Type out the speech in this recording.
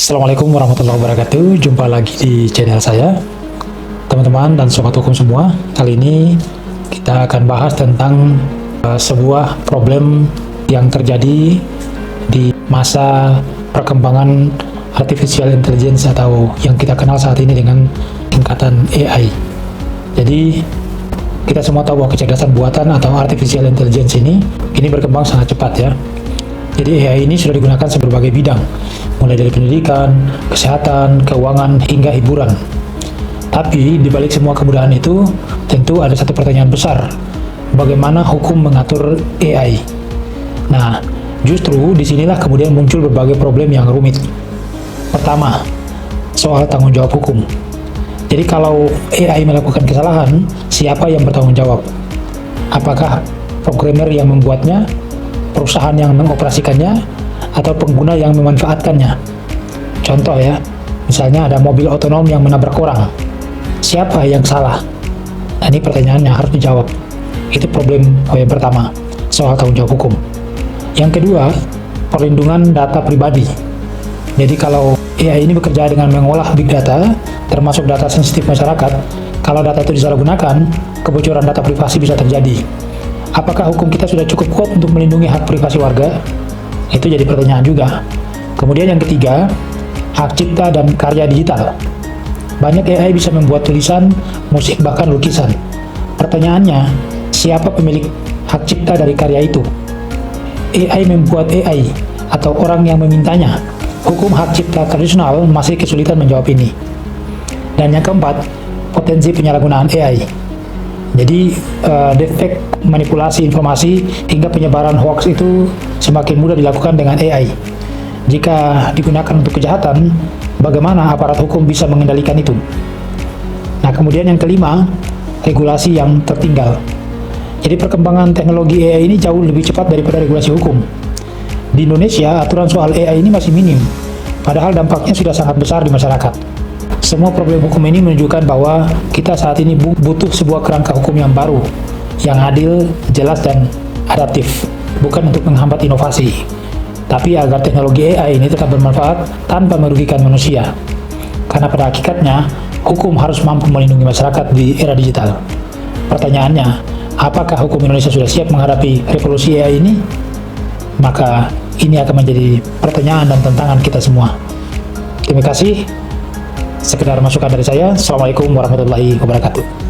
Assalamualaikum warahmatullahi wabarakatuh. Jumpa lagi di channel saya, teman-teman dan sobat hukum semua. Kali ini kita akan bahas tentang sebuah problem yang terjadi di masa perkembangan artificial intelligence atau yang kita kenal saat ini dengan tingkatan AI. Jadi kita semua tahu bahwa kecerdasan buatan atau artificial intelligence ini berkembang sangat cepat ya. Jadi AI ini sudah digunakan di berbagai bidang, mulai dari pendidikan, kesehatan, keuangan, hingga hiburan. Tapi di balik semua kemudahan itu, tentu ada satu pertanyaan besar, bagaimana hukum mengatur AI? Nah, justru disinilah kemudian muncul berbagai problem yang rumit. Pertama, soal tanggung jawab hukum. Jadi kalau AI melakukan kesalahan, siapa yang bertanggung jawab? Apakah programmer yang membuatnya, perusahaan yang mengoperasikannya, atau pengguna yang memanfaatkannya? Contoh ya, misalnya ada mobil otonom yang menabrak orang. Siapa yang salah? Nah, ini pertanyaannya harus dijawab. Itu problem yang pertama, soal tanggung jawab hukum. Yang kedua, perlindungan data pribadi. Jadi kalau AI ini bekerja dengan mengolah big data, termasuk data sensitif masyarakat, kalau data itu disalahgunakan, kebocoran data privasi bisa terjadi. Apakah hukum kita sudah cukup kuat untuk melindungi hak privasi warga? Itu jadi pertanyaan juga. Kemudian yang ketiga, hak cipta dan karya digital. Banyak AI bisa membuat tulisan, musik, bahkan lukisan. Pertanyaannya, siapa pemilik hak cipta dari karya itu? AI membuat AI atau orang yang memintanya? Hukum hak cipta tradisional masih kesulitan menjawab ini. Dan yang keempat, potensi penyalahgunaan AI. Jadi defek, manipulasi informasi, hingga penyebaran hoax itu semakin mudah dilakukan dengan AI. Jika digunakan untuk kejahatan, bagaimana aparat hukum bisa mengendalikan itu? Nah, kemudian yang kelima, regulasi yang tertinggal. Jadi perkembangan teknologi AI ini jauh lebih cepat daripada regulasi hukum. Di Indonesia, aturan soal AI ini masih minim, padahal dampaknya sudah sangat besar di masyarakat. Semua problem hukum ini menunjukkan bahwa kita saat ini butuh sebuah kerangka hukum yang baru, yang adil, jelas, dan adaptif, bukan untuk menghambat inovasi, tapi agar teknologi AI ini tetap bermanfaat tanpa merugikan manusia. Karena pada hakikatnya, hukum harus mampu melindungi masyarakat di era digital. Pertanyaannya, apakah hukum Indonesia sudah siap menghadapi revolusi AI ini? Maka ini akan menjadi pertanyaan dan tantangan kita semua. Terima kasih. Sekedar masukan dari saya. Assalamualaikum warahmatullahi wabarakatuh.